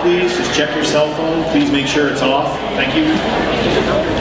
off, please. Just check your cell phone. Please make sure it's off. Thank you.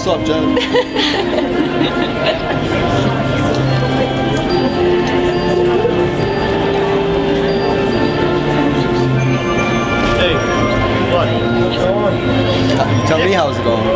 up, Jen? Hey, what? What's going on? Tell me how's it going.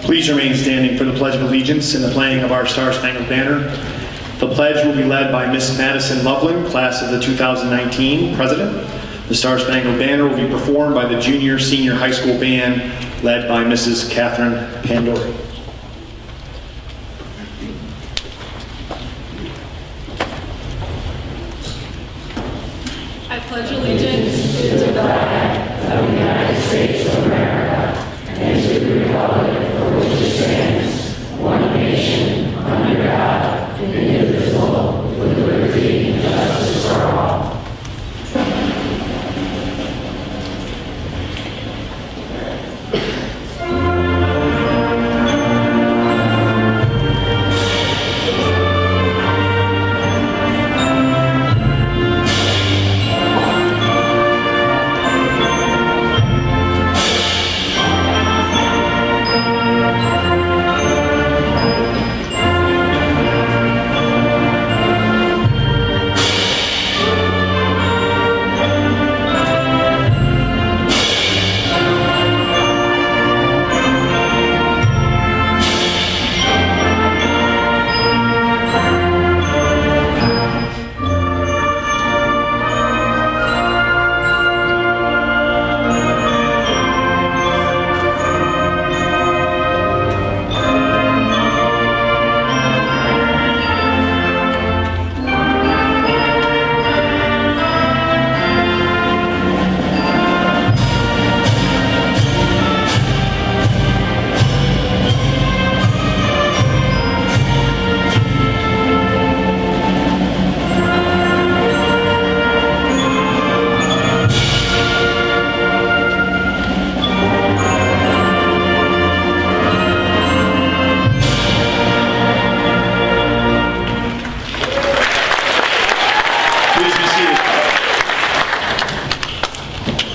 Please remain standing for the Pledge of Allegiance and the playing of our Star-Spangled Banner. The pledge will be led by Miss Madison Loveland, class of the 2019 president. The Star-Spangled Banner will be performed by the Junior Senior High School Band, led by Mrs. Catherine Pandori. I pledge allegiance to the flag of the United States of America and to the republic for which it stands, one nation, under God, indivisible, with liberty and justice for all.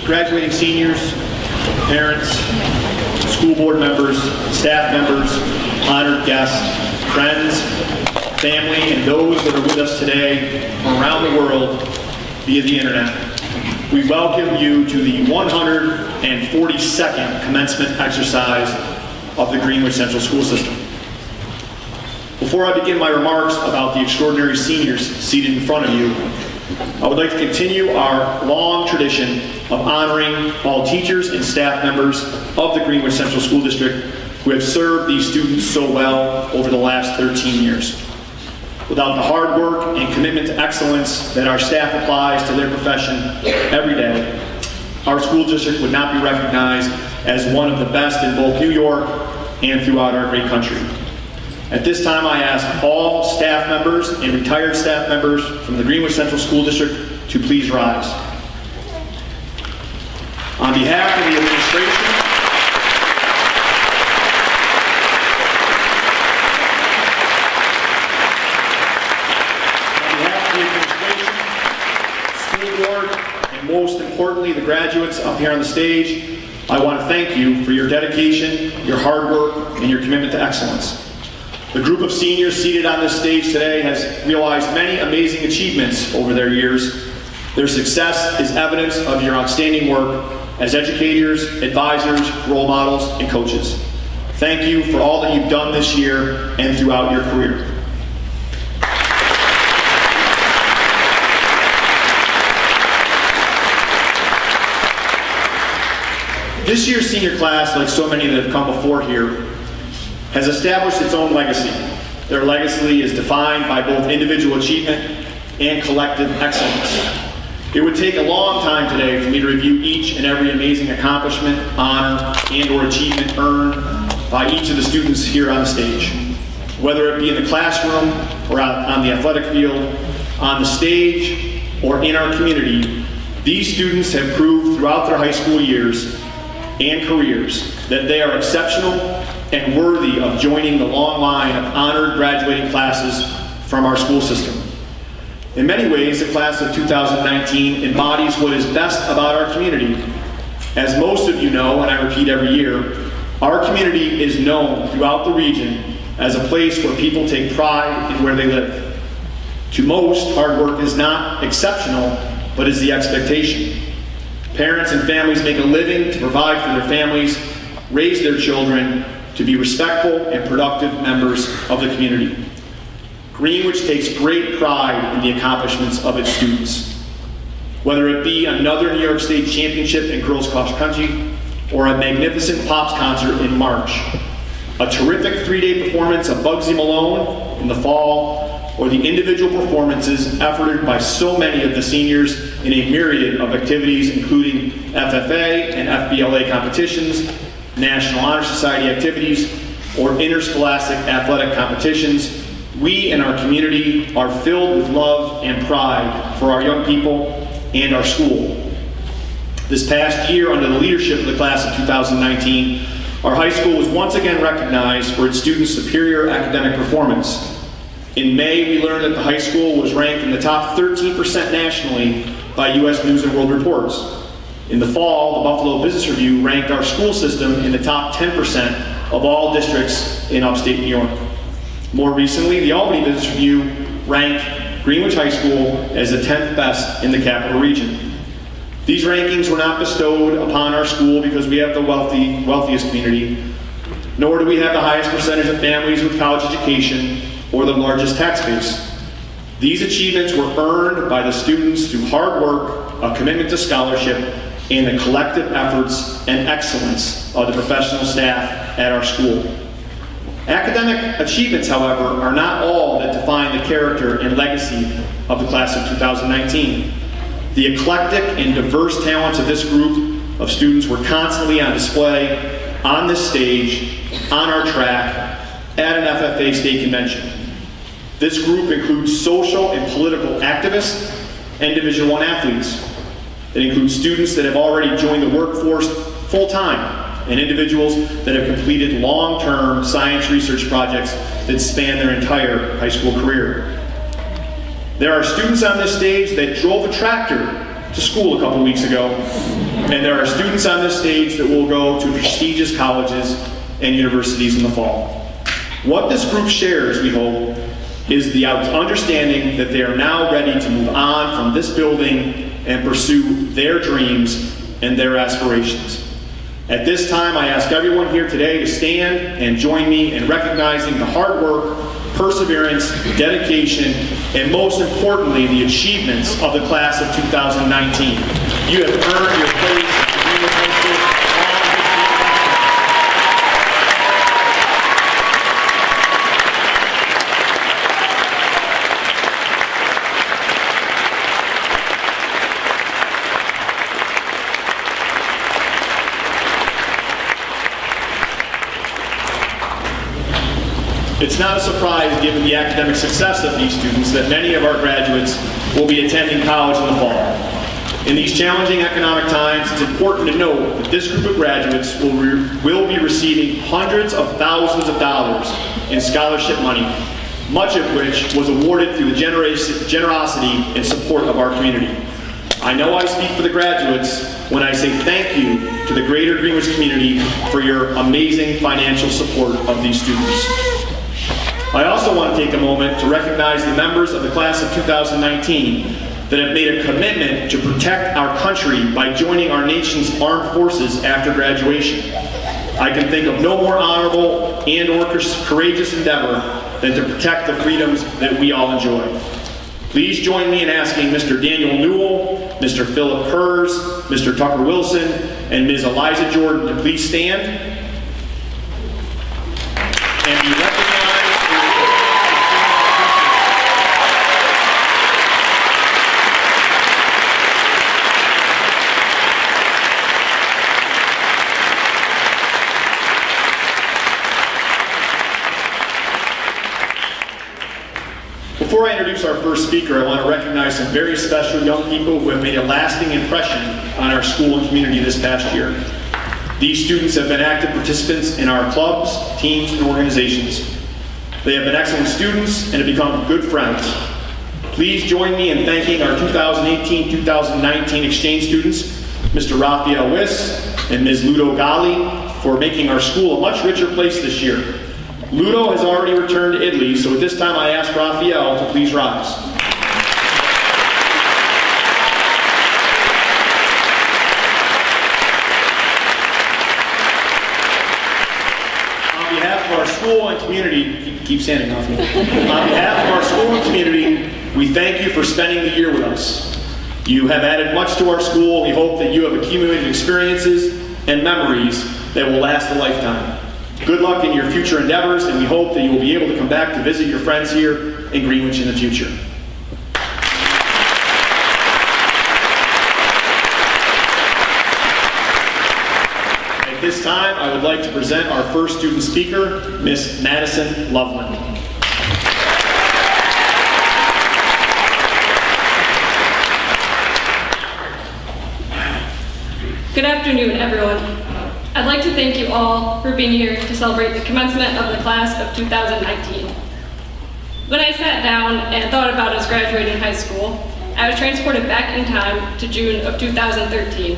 Graduating seniors, parents, school board members, staff members, honored guests, friends, family, and those that are with us today from around the world via the internet, we welcome you to the 142nd commencement exercise of the Greenwich Central School System. Before I begin my remarks about the extraordinary seniors seated in front of you, I would like to continue our long tradition of honoring all teachers and staff members of the Greenwich Central School District who have served these students so well over the last 13 years. Without the hard work and commitment to excellence that our staff applies to their profession every day, our school district would not be recognized as one of the best in both New York and throughout our great country. At this time, I ask all staff members and retired staff members from the Greenwich Central School District to please rise. On behalf of the administration importantly, the graduates up here on the stage, I want to thank you for your dedication, your hard work, and your commitment to excellence. The group of seniors seated on this stage today has realized many amazing achievements over their years. Their success is evidence of your outstanding work as educators, advisors, role models, and coaches. Thank you for all that you've done this year and throughout your career. This year's senior class, like so many that have come before here, has established its own legacy. Their legacy is defined by both individual achievement and collective excellence. It would take a long time today for me to review each and every amazing accomplishment, honor, and/or achievement earned by each of the students here on the stage. Whether it be in the classroom or on the athletic field, on the stage, or in our community, these students have proved throughout their high school years and careers that they are exceptional and worthy of joining the long line of honored graduating classes from our school system. In many ways, the class of 2019 embodies what is best about our community. As most of you know, and I repeat every year, our community is known throughout the region as a place where people take pride in where they live. To most, hard work is not exceptional, but is the expectation. Parents and families make a living to provide for their families, raise their children, to be respectful and productive members of the community. Greenwich takes great pride in the accomplishments of its students. Whether it be another New York State championship in girls cross country, or a magnificent Pops concert in March, a terrific 3-day performance of Bugsy Malone in the fall, or the individual performances efforted by so many of the seniors in a myriad of activities, including FFA and FBLA competitions, National Honor Society activities, or interscholastic athletic competitions, we and our community are filled with love and pride for our young people and our school. This past year, under the leadership of the class of 2019, our high school was once again recognized for its students' superior academic performance. In May, we learned that the high school was ranked in the top 13% nationally by U.S. News and World Reports. In the fall, the Buffalo Business Review ranked our school system in the top 10% of all districts in upstate New York. More recently, the Albany Business Review ranked Greenwich High School as the 10th best in the capital region. These rankings were not bestowed upon our school because we have the wealthiest community, nor do we have the highest percentage of families with college education or the largest tax base. These achievements were earned by the students through hard work, a commitment to scholarship, and the collective efforts and excellence of the professional staff at our school. Academic achievements, however, are not all that define the character and legacy of the class of 2019. The eclectic and diverse talents of this group of students were constantly on display on this stage, on our track, at an FFA state convention. This group includes social and political activists and Division I athletes. It includes students that have already joined the workforce full-time and individuals that have completed long-term science research projects that span their entire high school career. There are students on this stage that drove a tractor to school a couple weeks ago, and there are students on this stage that will go to prestigious colleges and universities in the fall. What this group shares, we hope, is the understanding that they are now ready to move on from this building and pursue their dreams and their aspirations. At this time, I ask everyone here today to stand and join me in recognizing the hard work, perseverance, dedication, and most importantly, the achievements of the class of 2019. You have earned your place in Greenwich High School. It's not a surprise, given the academic success of these students, that many of our graduates will be attending college in the fall. In these challenging economic times, it's important to note that this group of graduates will be receiving hundreds of thousands of dollars in scholarship money, much of which was awarded through the generosity and support of our community. I know I speak for the graduates when I say thank you to the greater Greenwich community for your amazing financial support of these students. I also want to take a moment to recognize the members of the class of 2019 that have made a commitment to protect our country by joining our nation's armed forces after graduation. I can think of no more honorable and/or courageous endeavor than to protect the freedoms that we all enjoy. Please join me in asking Mr. Daniel Newell, Mr. Philip Kurz, Mr. Tucker Wilson, and Ms. Eliza Jordan to please stand and be recognized. Before I introduce our first speaker, I want to recognize some very special young people who have made a lasting impression on our school and community this past year. These students have been active participants in our clubs, teams, and organizations. They have been excellent students and have become good friends. Please join me in thanking our 2018-2019 exchange students, Mr. Raphael Wiss and Ms. Ludo Gali, for making our school a much richer place this year. Ludo has already returned to Italy, so at this time I ask Raphael to please rise. On behalf of our school and community, keep standing off me. On behalf of our school and community, we thank you for spending the year with us. You have added much to our school. We hope that you have accumulated experiences and memories that will last a lifetime. Good luck in your future endeavors, and we hope that you will be able to come back to visit your friends here in Greenwich in the future. At this time, I would like to present our first student speaker, Miss Madison Loveland. Good afternoon, everyone. I'd like to thank you all for being here to celebrate the commencement of the class of 2019. When I sat down and thought about us graduating high school, I was transported back in time to June of 2013.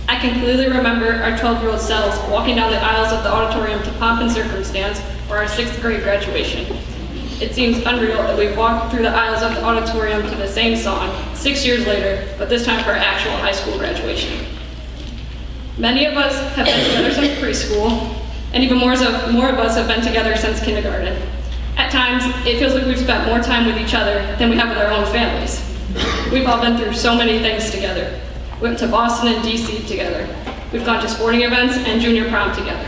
I can clearly remember our 12-year-old selves walking down the aisles of the auditorium to pomp and circumstance for our 6th grade graduation. It seems unreal that we've walked through the aisles of the auditorium to the same song 6 years later, but this time for our actual high school graduation. Many of us have been together since preschool, and even more of us have been together since kindergarten. At times, it feels like we've spent more time with each other than we have with our own families. We've all been through so many things together. We went to Boston and DC together. We've gone to sporting events and junior prom together.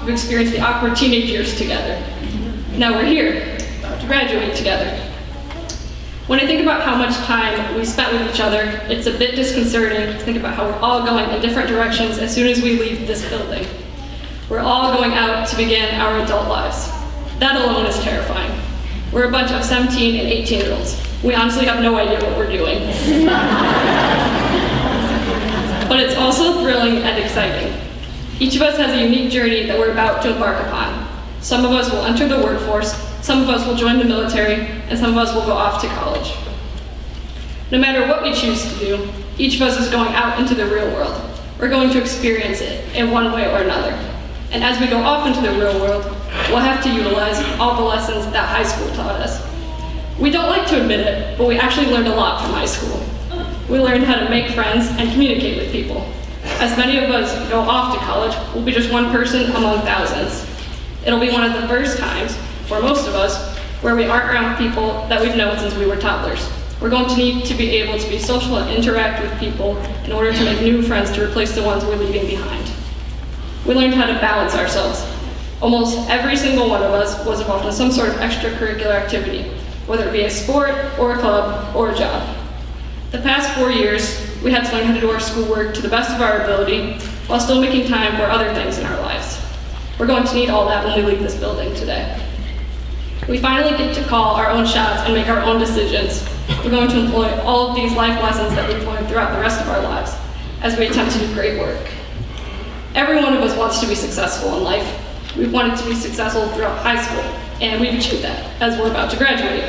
We've experienced the awkward teenage years together. Now we're here, about to graduate together. When I think about how much time we spent with each other, it's a bit disconcerting to think about how we're all going in different directions as soon as we leave this building. We're all going out to begin our adult lives. That alone is terrifying. We're a bunch of 17 and 18-year-olds. We honestly have no idea what we're doing. But it's also thrilling and exciting. Each of us has a unique journey that we're about to embark upon. Some of us will enter the workforce, some of us will join the military, and some of us will go off to college. No matter what we choose to do, each of us is going out into the real world. We're going to experience it in one way or another. And as we go off into the real world, we'll have to utilize all the lessons that high school taught us. We don't like to admit it, but we actually learned a lot from high school. We learned how to make friends and communicate with people. As many of us go off to college, we'll be just one person among thousands. It'll be one of the first times, for most of us, where we aren't around people that we've known since we were toddlers. We're going to need to be able to be social and interact with people in order to make new friends to replace the ones we're leaving behind. We learned how to balance ourselves. Almost every single one of us was involved in some sort of extracurricular activity, whether it be a sport or a club or a job. The past 4 years, we had to learn how to do our schoolwork to the best of our ability while still making time for other things in our lives. We're going to need all that when we leave this building today. We finally get to call our own shots and make our own decisions. We're going to employ all of these life lessons that we've learned throughout the rest of our lives as we attempt to do great work. Every one of us wants to be successful in life. We've wanted to be successful throughout high school, and we've achieved that as we're about to graduate.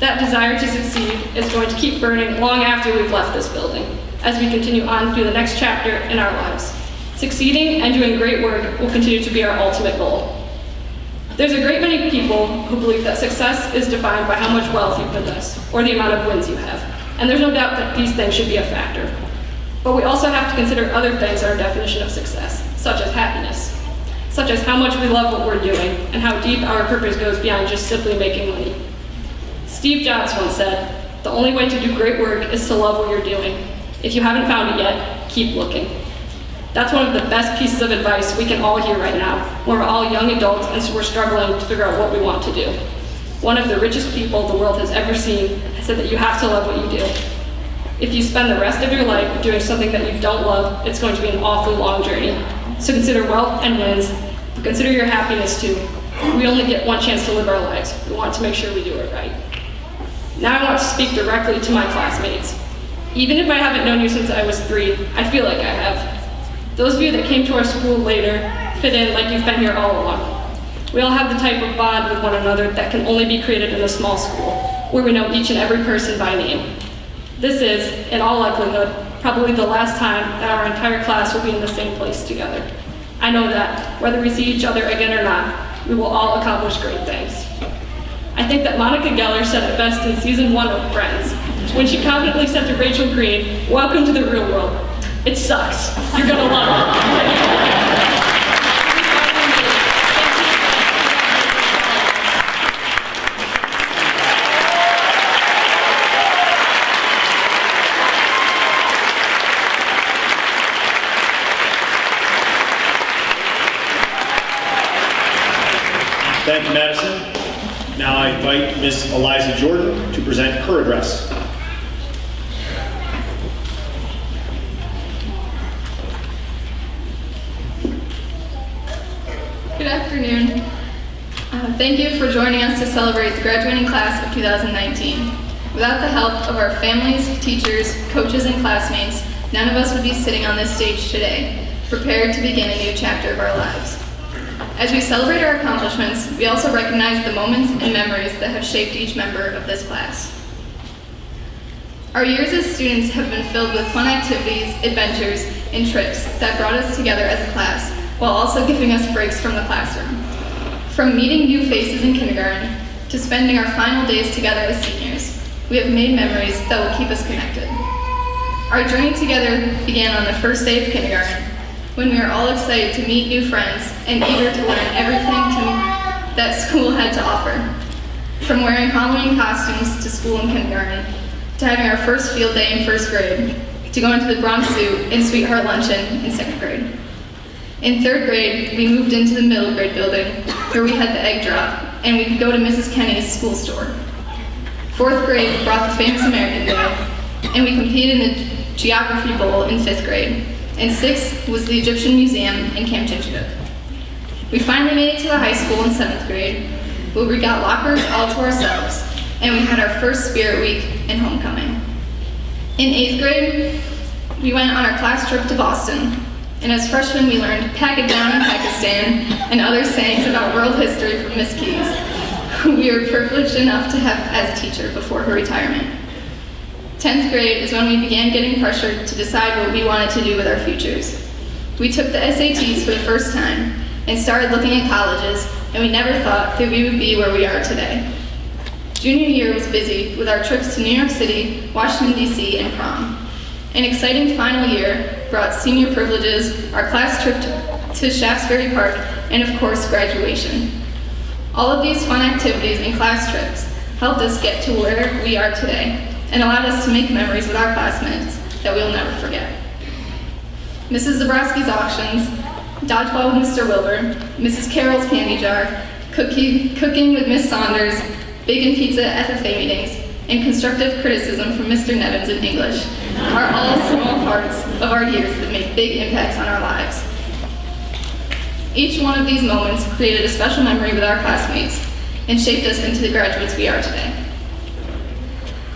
That desire to succeed is going to keep burning long after we've left this building, as we continue on through the next chapter in our lives. Succeeding and doing great work will continue to be our ultimate goal. There's a great many people who believe that success is defined by how much wealth you possess, or the amount of wins you have. And there's no doubt that these things should be a factor. But we also have to consider other things in our definition of success, such as happiness, such as how much we love what we're doing, and how deep our purpose goes beyond just simply making money. Steve Jobs once said, "The only way to do great work is to love what you're doing. If you haven't found it yet, keep looking." That's one of the best pieces of advice we can all hear right now, when we're all young adults and so we're struggling to figure out what we want to do. One of the richest people the world has ever seen said that you have to love what you do. If you spend the rest of your life doing something that you don't love, it's going to be an awfully long journey. So consider wealth and wins, but consider your happiness too. We only get one chance to live our lives. We want to make sure we do it right. Now I want to speak directly to my classmates. Even if I haven't known you since I was 3, I feel like I have. Those of you that came to our school later fit in like you've been here all along. We all have the type of bond with one another that can only be created in a small school, where we know each and every person by name. This is, in all likelihood, probably the last time that our entire class will be in the same place together. I know that, whether we see each other again or not, we will all accomplish great things. I think that Monica Geller said it best in season 1 of Friends, when she confidently said to Rachel Green, "Welcome to the real world. It sucks. You're gonna love it." Thank you, Madison. Now I invite Ms. Eliza Jordan to present her address. Good afternoon. Thank you for joining us to celebrate the graduating class of 2019. Without the help of our families, teachers, coaches, and classmates, none of us would be sitting on this stage today, prepared to begin a new chapter of our lives. As we celebrate our accomplishments, we also recognize the moments and memories that have shaped each member of this class. Our years as students have been filled with fun activities, adventures, and trips that brought us together as a class, while also giving us breaks from the classroom. From meeting new faces in kindergarten to spending our final days together as seniors, we have made memories that will keep us connected. Our journey together began on the first day of kindergarten, when we were all excited to meet new friends and eager to learn everything that school had to offer. From wearing Halloween costumes to school in kindergarten, to having our first field day in first grade, to going to the Bronx Zoo and Sweetheart Luncheon in second grade. In third grade, we moved into the middle grade building where we had the egg drop and we could go to Mrs. Kenny's school store. Fourth grade brought the famous American Day and we competed in the Geography Bowl in fifth grade. And sixth was the Egyptian Museum in Camp Chingachgook. We finally made it to the high school in seventh grade where we got lockers all to ourselves and we had our first spirit week and homecoming. In eighth grade, we went on our class trip to Boston. And as freshmen, we learned "pack it down in Pakistan" and other sayings about world history from Miss Keys, who we were privileged enough to have as a teacher before her retirement. 10th grade is when we began getting pressured to decide what we wanted to do with our futures. We took the SATs for the first time and started looking at colleges, and we never thought that we would be where we are today. Junior year was busy with our trips to New York City, Washington, D.C., and prom. An exciting final year brought senior privileges, our class trip to Shaftesbury Park, and of course, graduation. All of these fun activities and class trips helped us get to where we are today and allowed us to make memories with our classmates that we'll never forget. Mrs. Zabrowski's auctions, dodgeball with Mr. Wilbur, Mrs. Carroll's candy jar, cooking with Miss Saunders, bacon pizza at FFA meetings, and constructive criticism from Mr. Nevins in English are all small parts of our years that make big impacts on our lives. Each one of these moments created a special memory with our classmates and shaped us into the graduates we are today.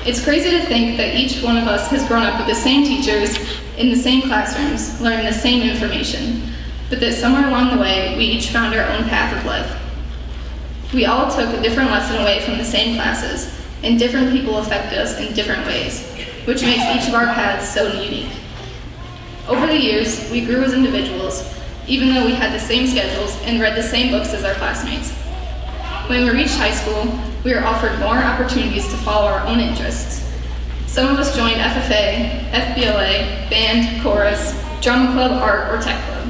It's crazy to think that each one of us has grown up with the same teachers, in the same classrooms, learning the same information, but that somewhere along the way, we each found our own path of life. We all took a different lesson away from the same classes, and different people affect us in different ways, which makes each of our paths so unique. Over the years, we grew as individuals, even though we had the same schedules and read the same books as our classmates. When we reached high school, we were offered more opportunities to follow our own interests. Some of us joined FFA, FBLA, band, chorus, drama club, art, or tech club.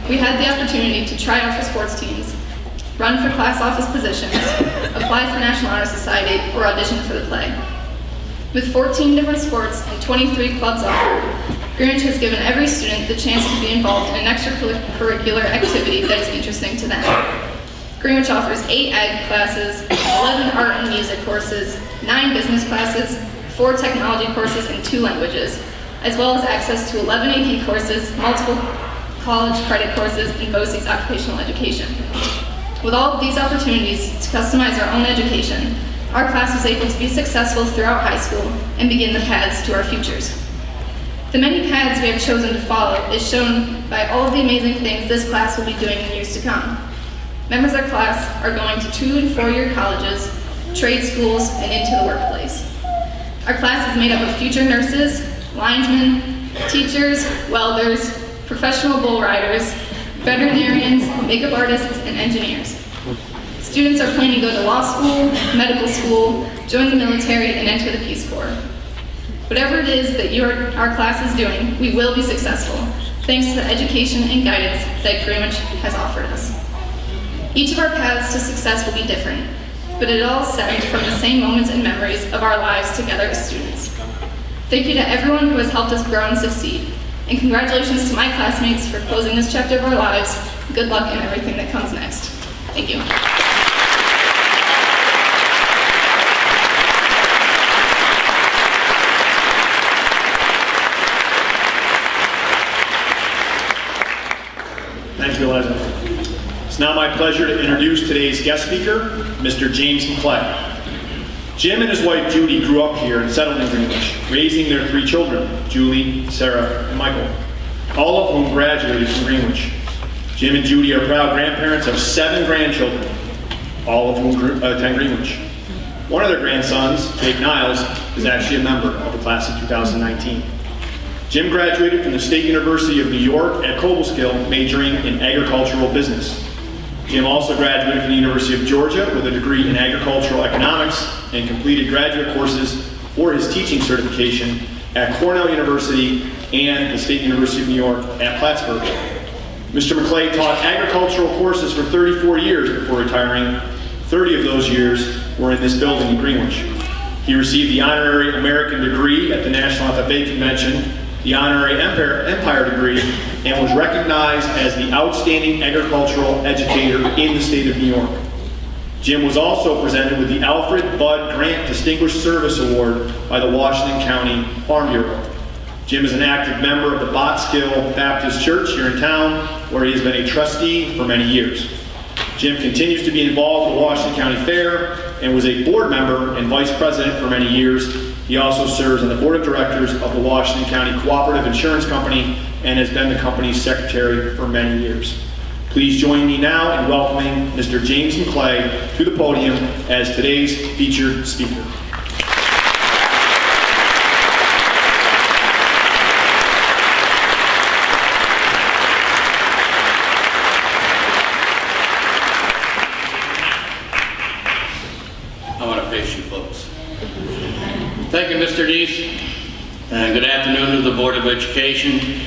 We had the opportunity to try out for sports teams, run for class office positions, apply for National Honor Society, or audition for the play. With 14 different sports and 23 clubs offered, Greenwich has given every student the chance to be involved in an extracurricular activity that is interesting to them. Greenwich offers 8 ag classes, 11 art and music courses, 9 business classes, 4 technology courses, and 2 languages, as well as access to 11 AP courses, multiple college credit courses, and BOCES occupational education. With all of these opportunities to customize our own education, our class was able to be successful throughout high school and begin the paths to our futures. The many paths we have chosen to follow is shown by all of the amazing things this class will be doing in years to come. Members of our class are going to 2- and 4-year colleges, trade schools, and into the workplace. Our class is made up of future nurses, linesmen, teachers, welders, professional bull riders, veterinarians, makeup artists, and engineers. Students are planning to go to law school, medical school, join the military, and enter the Peace Corps. Whatever it is that our class is doing, we will be successful, thanks to the education and guidance that Greenwich has offered us. Each of our paths to success will be different, but it all stemmed from the same moments and memories of our lives together as students. Thank you to everyone who has helped us grow and succeed, and congratulations to my classmates for closing this chapter of our lives. Good luck in everything that comes next. Thank you. Thank you, Eliza. It's now my pleasure to introduce today's guest speaker, Mr. James McClay. Jim and his wife Judy grew up here and settled in Greenwich, raising their 3 children, Julie, Sarah, and Michael, all of whom graduated from Greenwich. Jim and Judy are proud grandparents of 7 grandchildren, all of whom attend Greenwich. One of their grandsons, Jake Niles, is actually a member of the class of 2019. Jim graduated from the State University of New York at Cobleskill, majoring in agricultural business. Jim also graduated from the University of Georgia with a degree in agricultural economics and completed graduate courses for his teaching certification at Cornell University and the State University of New York at Plattsburgh. Mr. McClay taught agricultural courses for 34 years before retiring. 30 of those years were in this building in Greenwich. He received the honorary American degree at the National FFA Convention, the honorary Empire degree, and was recognized as the outstanding agricultural educator in the state of New York. Jim was also presented with the Alfred Budd Grant Distinguished Service Award by the Washington County Farm Bureau. Jim is an active member of the Botskill Baptist Church here in town, where he has been a trustee for many years. Jim continues to be involved with the Washington County Fair and was a board member and vice president for many years. He also serves on the board of directors of the Washington County Cooperative Insurance Company and has been the company's secretary for many years. Please join me now in welcoming Mr. James McClay to the podium as today's featured speaker. I want to face you folks. Thank you, Mr. Deese, and good afternoon to the Board of Education,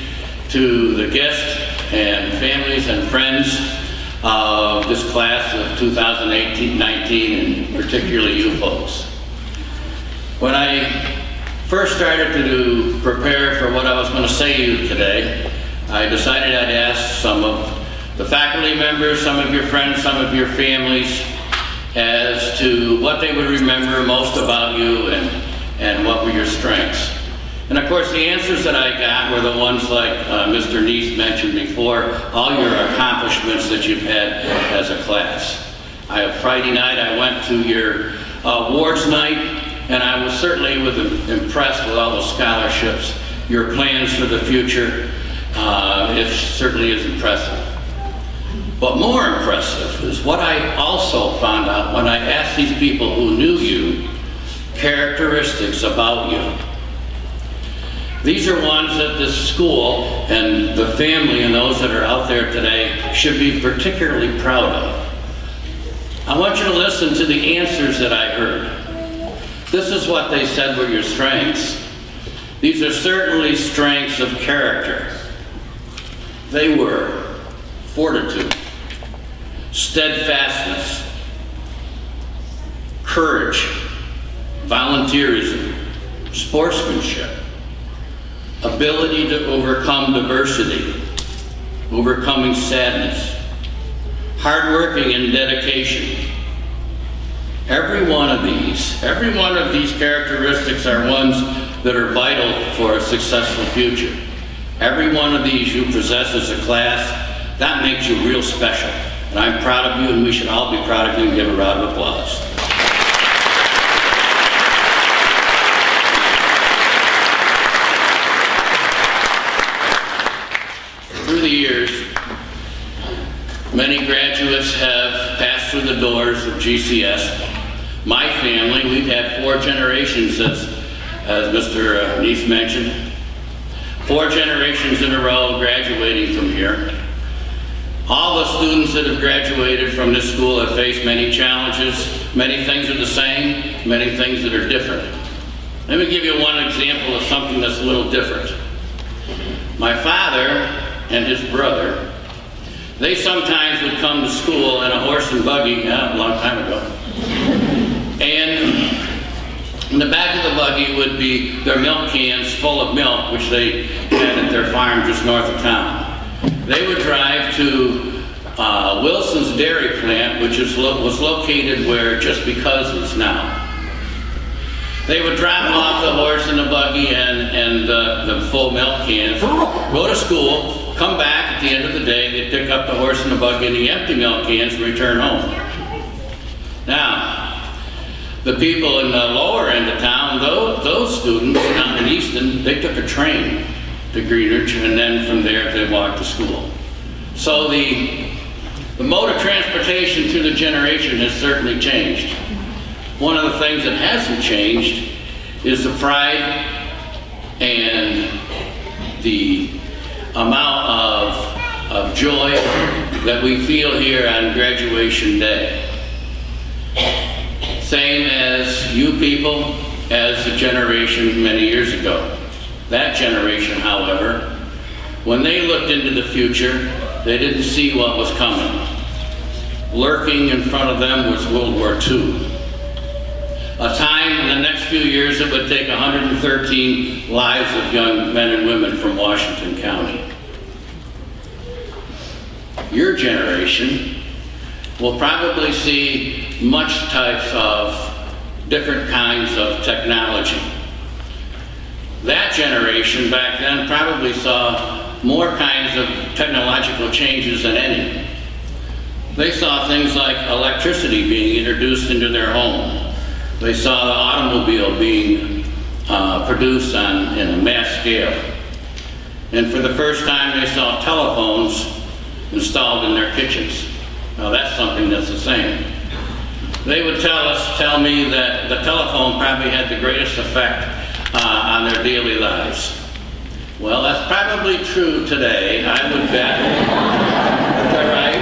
to the guests and families and friends of this class of 2018-19, and particularly you folks. When I first started to prepare for what I was going to say to you today, I decided I'd ask some of the faculty members, some of your friends, some of your families, as to what they would remember most about you and what were your strengths. And of course, the answers that I got were the ones like Mr. Neese mentioned before, all your accomplishments that you've had as a class. Friday night, I went to your awards night, and I was certainly impressed with all the scholarships. Your plans for the future, it certainly is impressive. But more impressive is what I also found out when I asked these people who knew you characteristics about you. These are ones that the school and the family and those that are out there today should be particularly proud of. I want you to listen to the answers that I heard. This is what they said were your strengths. These are certainly strengths of character. They were fortitude, steadfastness, courage, volunteerism, sportsmanship, ability to overcome diversity, overcoming sadness, hardworking and dedication. Every one of these characteristics are ones that are vital for a successful future. Every one of these you possess as a class, that makes you real special. And I'm proud of you, and we should all be proud of you, and give a round of applause. Through the years, many graduates have passed through the doors of GCS. My family, we've had 4 generations, as Mr. Neese mentioned. 4 generations in a row graduating from here. All the students that have graduated from this school have faced many challenges. Many things are the same, many things that are different. Let me give you one example of something that's a little different. My father and his brother, they sometimes would come to school in a horse and buggy, a long time ago. And in the back of the buggy would be their milk cans full of milk, which they had at their farm just north of town. They would drive to Wilson's dairy plant, which was located where Just Because is now. They would drop off the horse and the buggy and the full milk cans, go to school, come back at the end of the day, they'd pick up the horse and the buggy and the empty milk cans and return home. Now, the people in the lower end of town, those students down in Easton, they took a train to Greenwich, and then from there they walked to school. So the mode of transportation through the generation has certainly changed. One of the things that hasn't changed is the pride and the amount of joy that we feel here on graduation day. Same as you people, as the generation many years ago. That generation, however, when they looked into the future, they didn't see what was coming. Lurking in front of them was World War II. A time in the next few years it would take 113 lives of young men and women from Washington County. Your generation will probably see much types of different kinds of technology. That generation back then probably saw more kinds of technological changes than any. They saw things like electricity being introduced into their home. They saw the automobile being produced in a mass scale. And for the first time they saw telephones installed in their kitchens. Now that's something that's the same. They would tell me that the telephone probably had the greatest effect on their daily lives. Well, that's probably true today. I would bet. Is that right?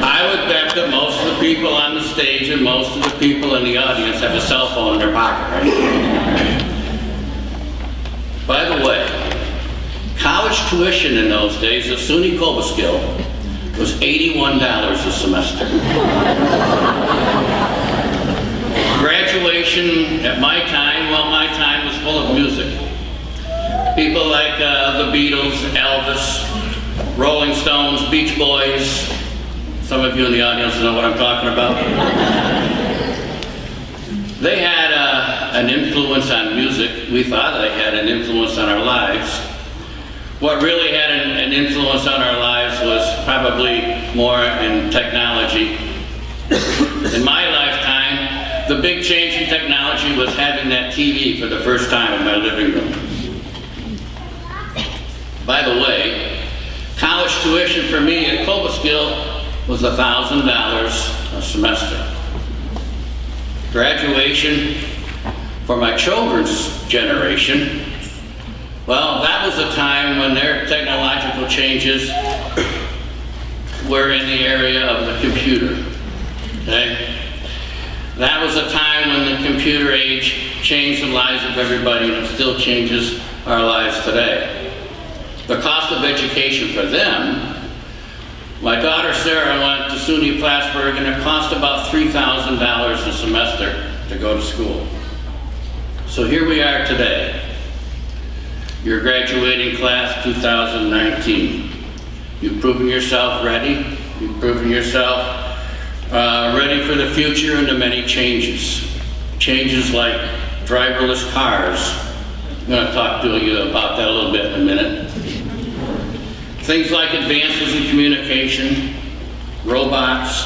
I would bet that most of the people on the stage and most of the people in the audience have a cell phone in their pocket, right? By the way, college tuition in those days at SUNY Cobleskill was $81 a semester. Graduation at my time, well, my time was full of music. People like the Beatles, Elvis, Rolling Stones, Beach Boys. Some of you in the audience know what I'm talking about. They had an influence on music. We thought they had an influence on our lives. What really had an influence on our lives was probably more in technology. In my lifetime, the big change in technology was having that TV for the first time in my living room. By the way, college tuition for me at Cobleskill was $1,000 a semester. Graduation For my children's generation, well, that was a time when their technological changes were in the area of the computer, okay? That was a time when the computer age changed the lives of everybody, and it still changes our lives today. The cost of education for them, my daughter Sarah went to SUNY Plattsburgh, and it cost about $3,000 a semester to go to school. So here we are today. Your graduating class 2019. You've proven yourself ready. You've proven yourself ready for the future and the many changes. Changes like driverless cars. I'm going to talk to you about that a little bit in a minute. Things like advances in communication, robots,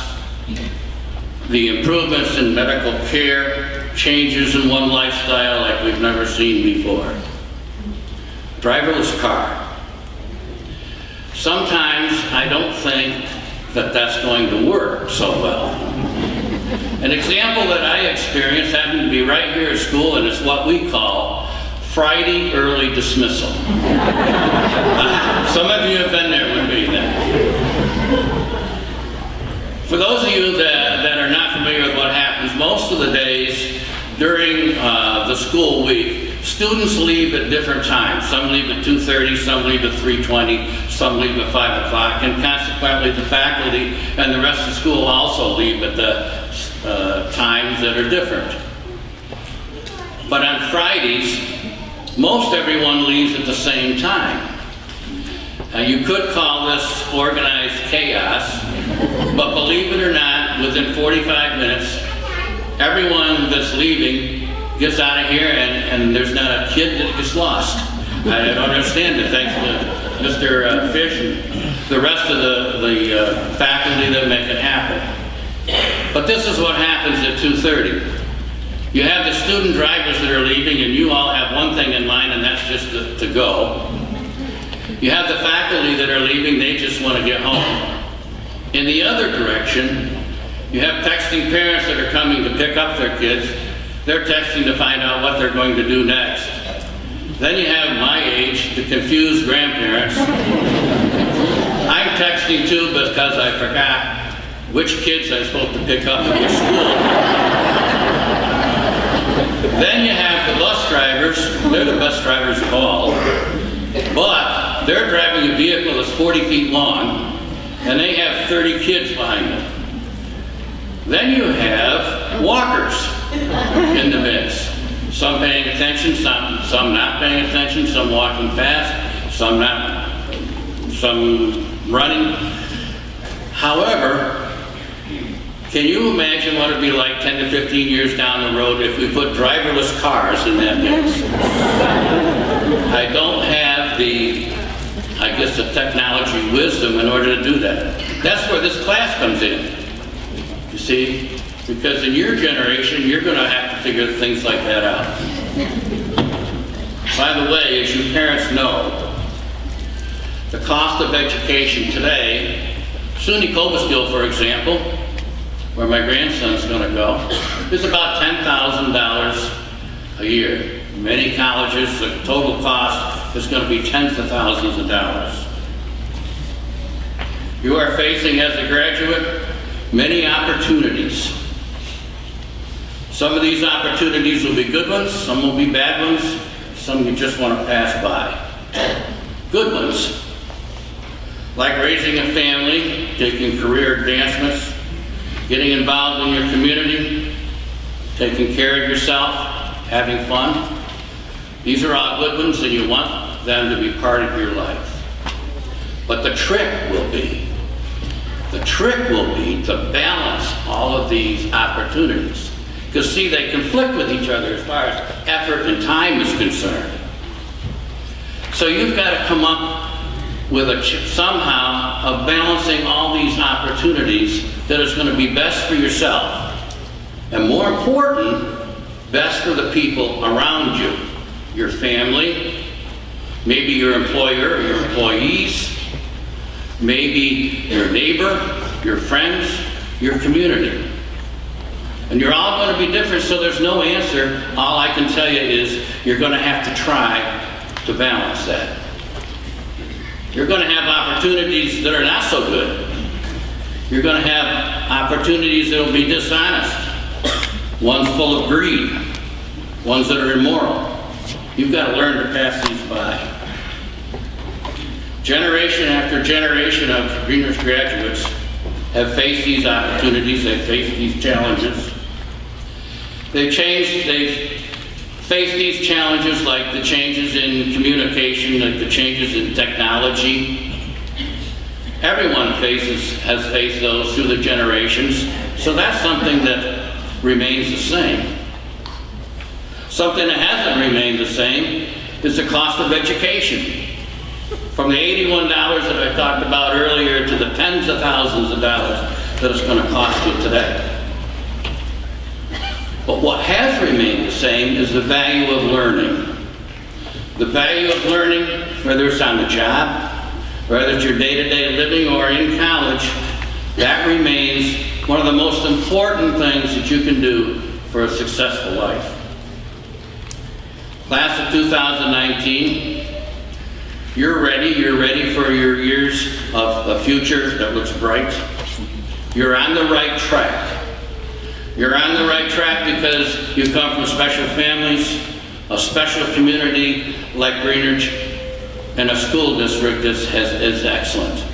the improvements in medical care, changes in one lifestyle like we've never seen before. Driverless car. Sometimes I don't think that that's going to work so well. An example that I experienced happened to be right here at school, and it's what we call Friday early dismissal. Some of you have been there with me then. For those of you that are not familiar with what happens, most of the days during the school week, students leave at different times. Some leave at 2:30, some leave at 3:20, some leave at 5 o'clock, and consequently the faculty and the rest of the school also leave at the times that are different. But on Fridays, most everyone leaves at the same time. You could call this organized chaos, but believe it or not, within 45 minutes, everyone that's leaving gets out of here, and there's not a kid that gets lost. I don't understand it, thanks to Mr. Fish and the rest of the faculty that make it happen. But this is what happens at 2:30. You have the student drivers that are leaving, and you all have one thing in mind, and that's just to go. You have the faculty that are leaving, they just want to get home. In the other direction, you have texting parents that are coming to pick up their kids. They're texting to find out what they're going to do next. Then you have my age, the confused grandparents. I'm texting too because I forgot which kids I'm supposed to pick up at which school. Then you have the bus drivers. They're the best drivers of all. But they're driving a vehicle that's 40 feet long, and they have 30 kids behind them. Then you have walkers in the midst. Some paying attention, some not paying attention, some walking fast, some not, some running. However, can you imagine what it'd be like 10 to 15 years down the road if we put driverless cars in that mix? I don't have the technology wisdom in order to do that. That's where this class comes in. You see? Because in your generation, you're going to have to figure things like that out. By the way, as you parents know, the cost of education today, SUNY Cobleskill, for example, where my grandson's going to go, is about $10,000 a year. Many colleges, the total cost is going to be tens of thousands of dollars. You are facing, as a graduate, many opportunities. Some of these opportunities will be good ones, some will be bad ones, some you just want to pass by. Good ones, like raising a family, taking career advancements, getting involved in your community, taking care of yourself, having fun. These are all good ones, and you want them to be part of your life. But the trick will be to balance all of these opportunities. Because see, they conflict with each other as far as effort and time is concerned. So you've got to come up with somehow of balancing all these opportunities that is going to be best for yourself. And more important, best for the people around you. Your family, maybe your employer or your employees, maybe your neighbor, your friends, your community. And you're all going to be different, so there's no answer. All I can tell you is you're going to have to try to balance that. You're going to have opportunities that are not so good. You're going to have opportunities that will be dishonest. Ones full of greed. Ones that are immoral. You've got to learn to pass these by. Generation after generation of Greenwich graduates have faced these opportunities, they've faced these challenges. They've faced these challenges like the changes in communication, like the changes in technology. Everyone has faced those through the generations, so that's something that remains the same. Something that hasn't remained the same is the cost of education. From the $81 that I talked about earlier to the tens of thousands of dollars that it's going to cost you today. But what has remained the same is the value of learning. The value of learning, whether it's on the job, whether it's your day-to-day living or in college, that remains one of the most important things that you can do for a successful life. Class of 2019, you're ready for your years of a future that looks bright. You're on the right track. You're on the right track because you come from special families, a special community like Greenwich, and a school district that is excellent.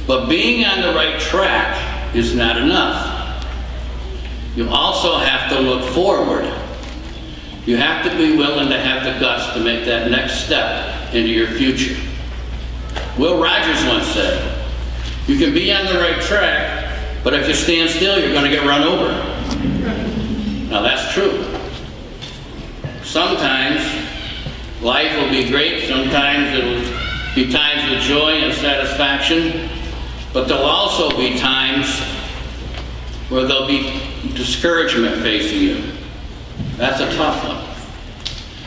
But being on the right track is not enough. You also have to look forward. You have to be willing to have the guts to make that next step into your future. Will Rogers once said, you can be on the right track, but if you stand still, you're going to get run over. Now that's true. Sometimes life will be great, sometimes it'll be times of joy and satisfaction, but there'll also be times where there'll be discouragement facing you. That's a tough one.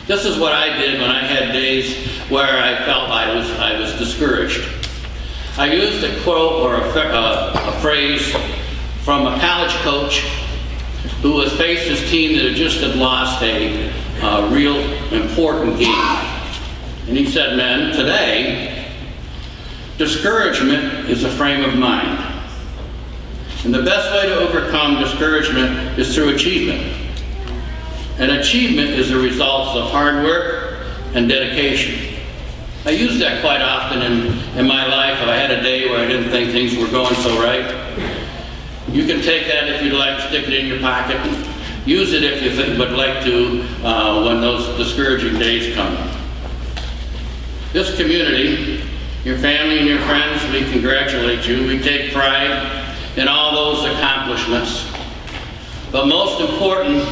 This is what I did when I had days where I felt I was discouraged. I used a quote or a phrase from a college coach who has faced his team that had lost a real important game. And he said, men, today, discouragement is a frame of mind. And the best way to overcome discouragement is through achievement. And achievement is the result of hard work and dedication. I use that quite often in my life. If I had a day where I didn't think things were going so right, you can take that if you'd like, stick it in your pocket, and use it if you would like to when those discouraging days come. This community, your family and your friends, we congratulate you. We take pride in all those accomplishments. But most important,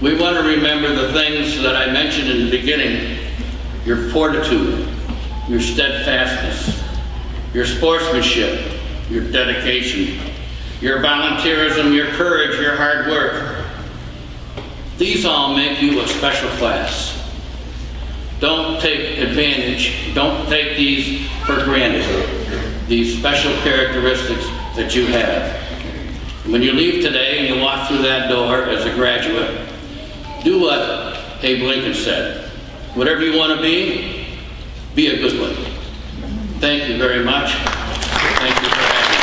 we want to remember the things that I mentioned in the beginning: your fortitude, your steadfastness, your sportsmanship, your dedication, your volunteerism, your courage, your hard work. These all make you a special class. Don't take advantage, don't take these for granted, these special characteristics that you have. When you leave today and you walk through that door as a graduate, do what Abe Lincoln said. Whatever you want to be a good one. Thank you very much. Thank you for having me.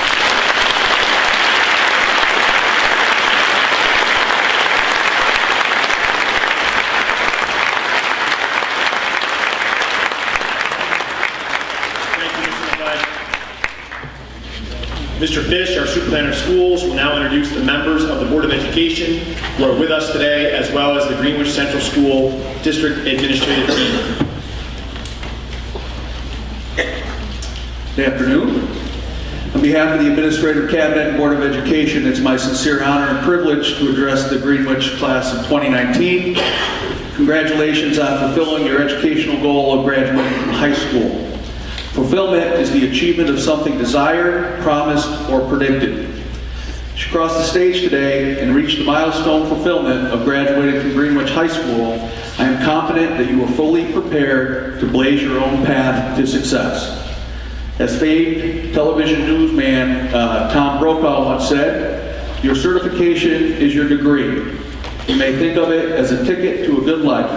Mr. Fish, our Superintendent of Schools, will now introduce the members of the Board of Education who are with us today, as well as the Greenwich Central School District Administrative Team. Good afternoon. On behalf of the Administrative Cabinet and Board of Education, it's my sincere honor and privilege to address the Greenwich class of 2019. Congratulations on fulfilling your educational goal of graduating from high school. Fulfillment is the achievement of something desired, promised, or predicted. As you cross the stage today and reach the milestone fulfillment of graduating from Greenwich High School, I am confident that you are fully prepared to blaze your own path to success. As famed television newsman Tom Brokaw once said, Your certification is your degree. You may think of it as a ticket to a good life.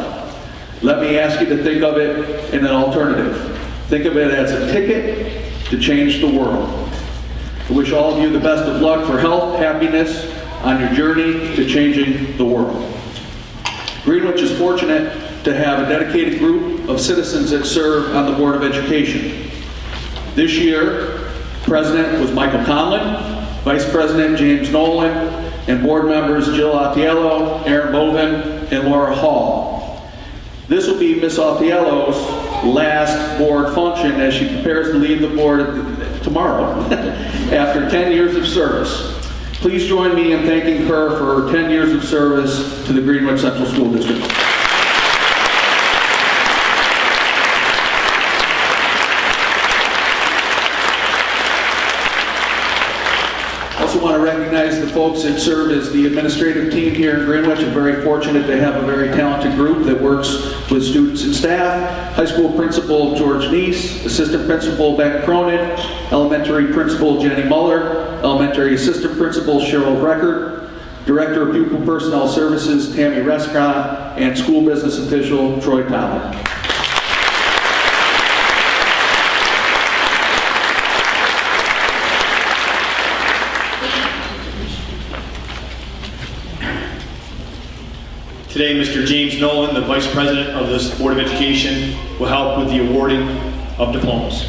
Let me ask you to think of it in an alternative. Think of it as a ticket to change the world. I wish all of you the best of luck for health, happiness on your journey to changing the world. Greenwich is fortunate to have a dedicated group of citizens that serve on the Board of Education. This year, President was Michael Conlon, Vice President James Nolan, and board members Jill Autiello, Aaron Bovin, and Laura Hall. This will be Ms. Autiello's last board function as she prepares to leave the board tomorrow after 10 years of service. Please join me in thanking her for her 10 years of service to the Greenwich Central School District. I also want to recognize the folks that serve as the administrative team here in Greenwich. I'm very fortunate to have a very talented group that works with students and staff. High school principal George Neese, assistant principal Ben Cronin, elementary principal Jenny Muller, elementary assistant principal Cheryl Record, director of pupil personnel services Tammy Rescott, and school business official Troy Tyler. Today, Mr. James Nolan, the Vice President of this Board of Education, will help with the awarding of diplomas.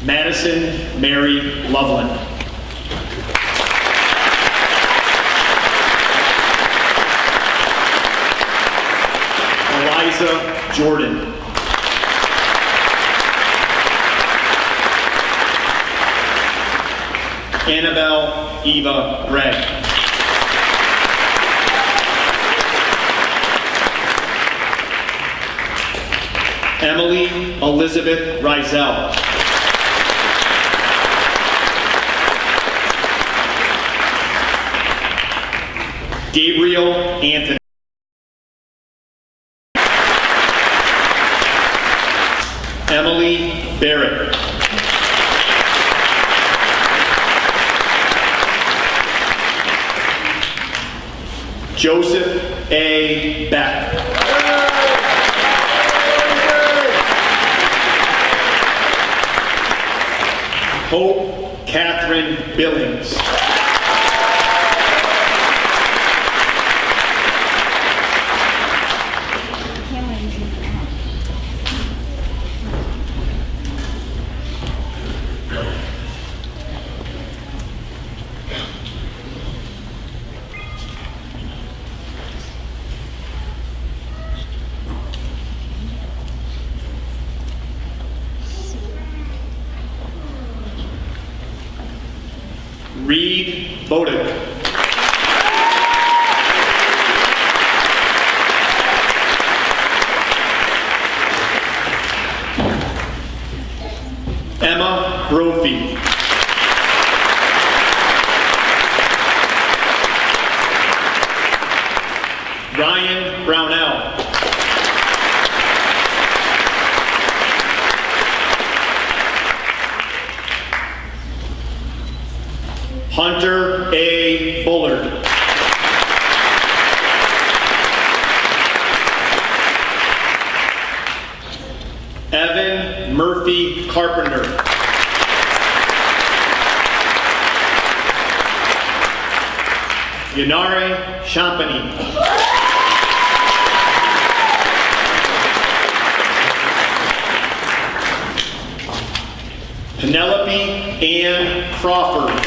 Madison Mary Loveland. Eliza Jordan. Annabelle Eva Gregg. Emily Elizabeth Rizel. Gabriel Anthony. Emily Barrett. Joseph A. Beck. Hope Catherine Billings. Reed Bodick. Emma Brophy. Ryan Brownell. Hunter A. Bullard. Evan Murphy Carpenter. Yanare Champagny. Penelope Ann Crawford.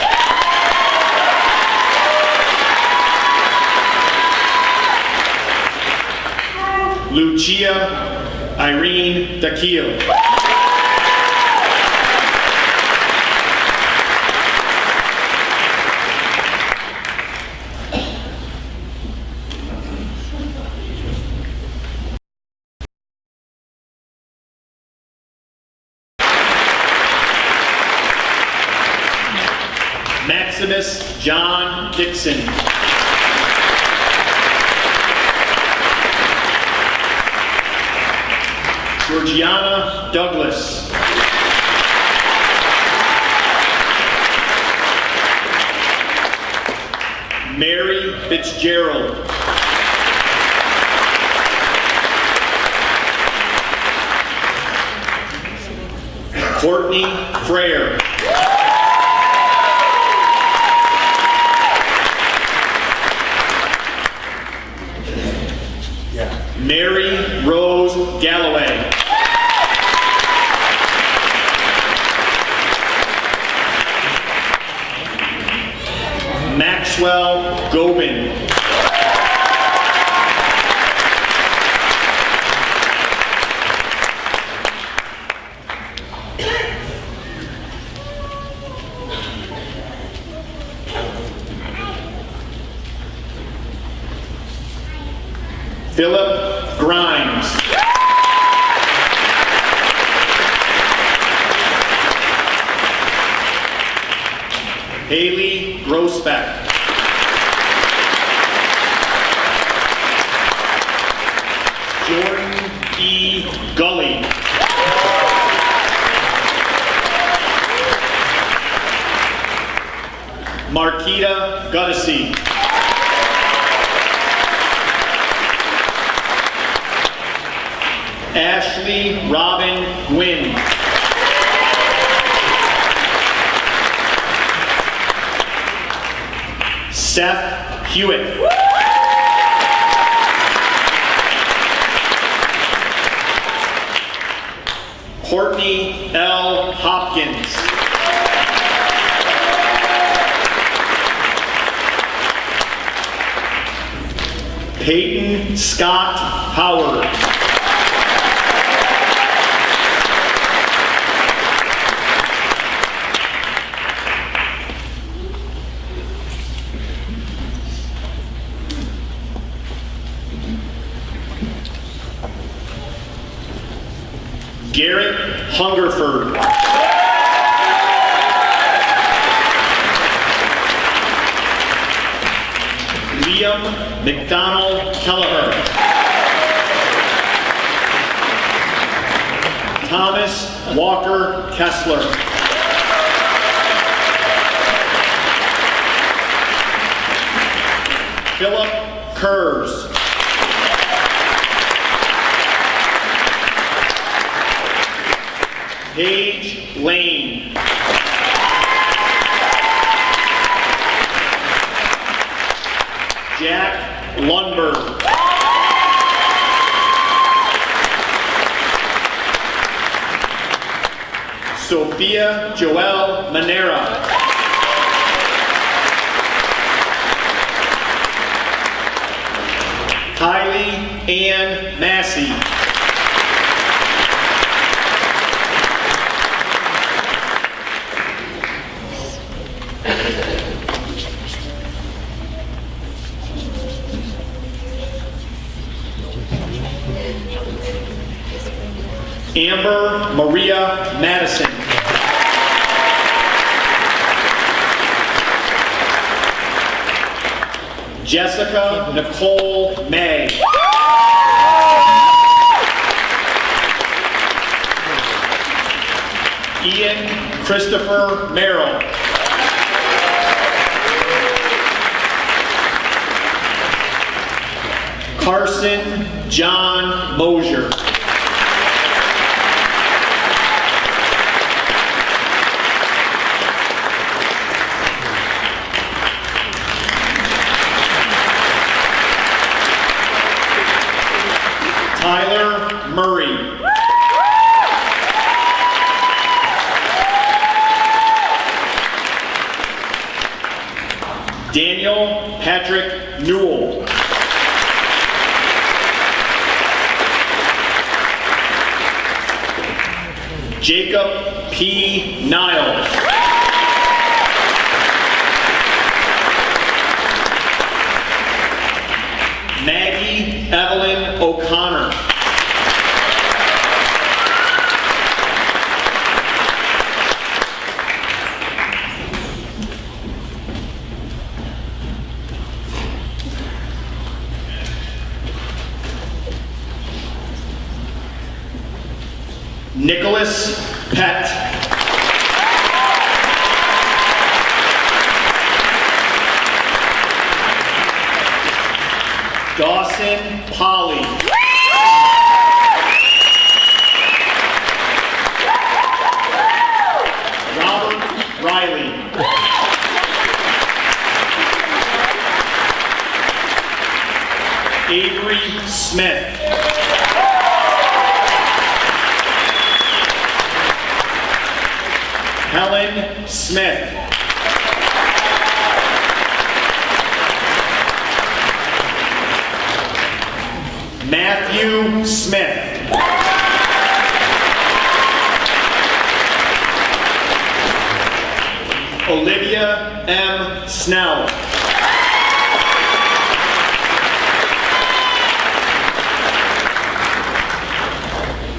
Lucia Irene Daquil. Max Maximus John Dixon. Georgiana Douglas. Mary Fitzgerald. Courtney Frere. Mary Rose Galloway. Maxwell Gobin. Philip Grimes. Haley Grosbeck. Jordan E. Gully. Marquita Guttesy. Ashley Robin Gwynn. Seth Hewitt. Courtney L. Hopkins. Peyton Scott Howard. Garrett Hungerford. Liam McDonald Kelleher. Thomas Walker Kessler. Philip Kurz. Paige Lane. Jack Lundberg. Sophia Joelle Manera. Kylie Ann Massey. Amber Maria Madison. Jessica Nicole May. Ian Christopher Merrill. Carson John Mosier. Tyler Murray. Daniel Patrick Newell. Jacob P. Niles. Maggie Evelyn O'Connor. Nicholas Pett. Dawson Polly. Robert Riley. Avery Smith. Helen Smith. Matthew Smith. Olivia M. Snell.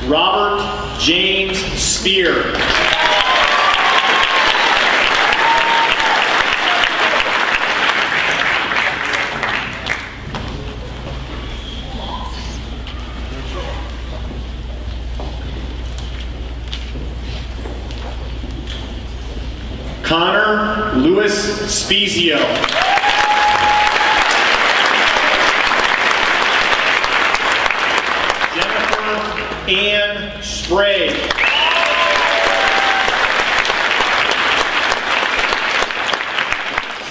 Robert James Spear. Connor Lewis Spezio. Jennifer Ann Spray.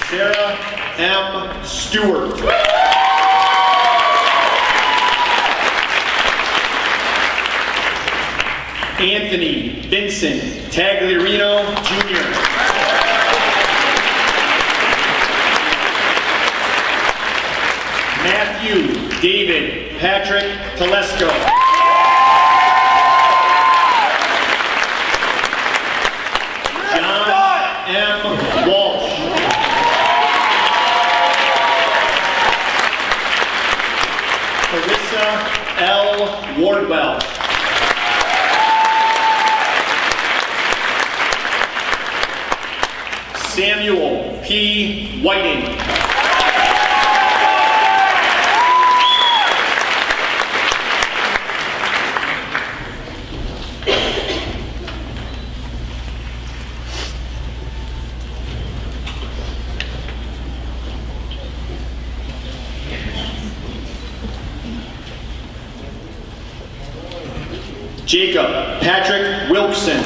Sarah M. Stewart. Anthony Vincent Tagliarino Jr. Matthew David Patrick Telesco. John M. Walsh. Carissa L. Wardwell. Samuel P. Whiting. Jacob Patrick Wilkson.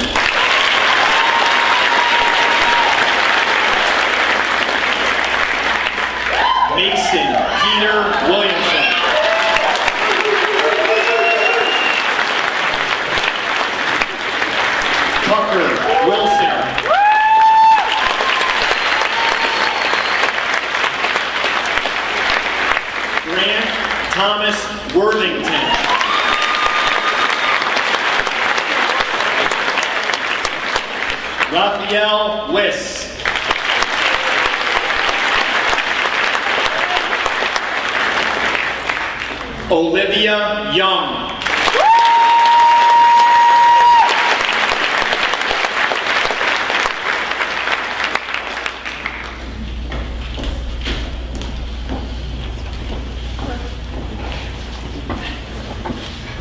Mason Peter Williamson. Tucker Wilson. Grant Thomas Worthington. Raphael Wiss. Olivia Young.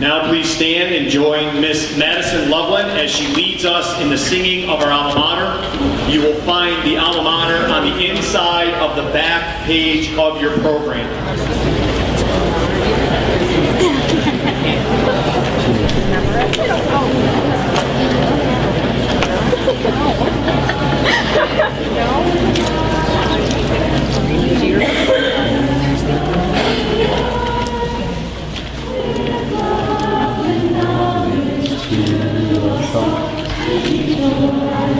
Now please stand and join Miss Madison Loveland as she leads us in the singing of our alma mater. You will find the alma mater on the inside of the back page of your program. Thank you.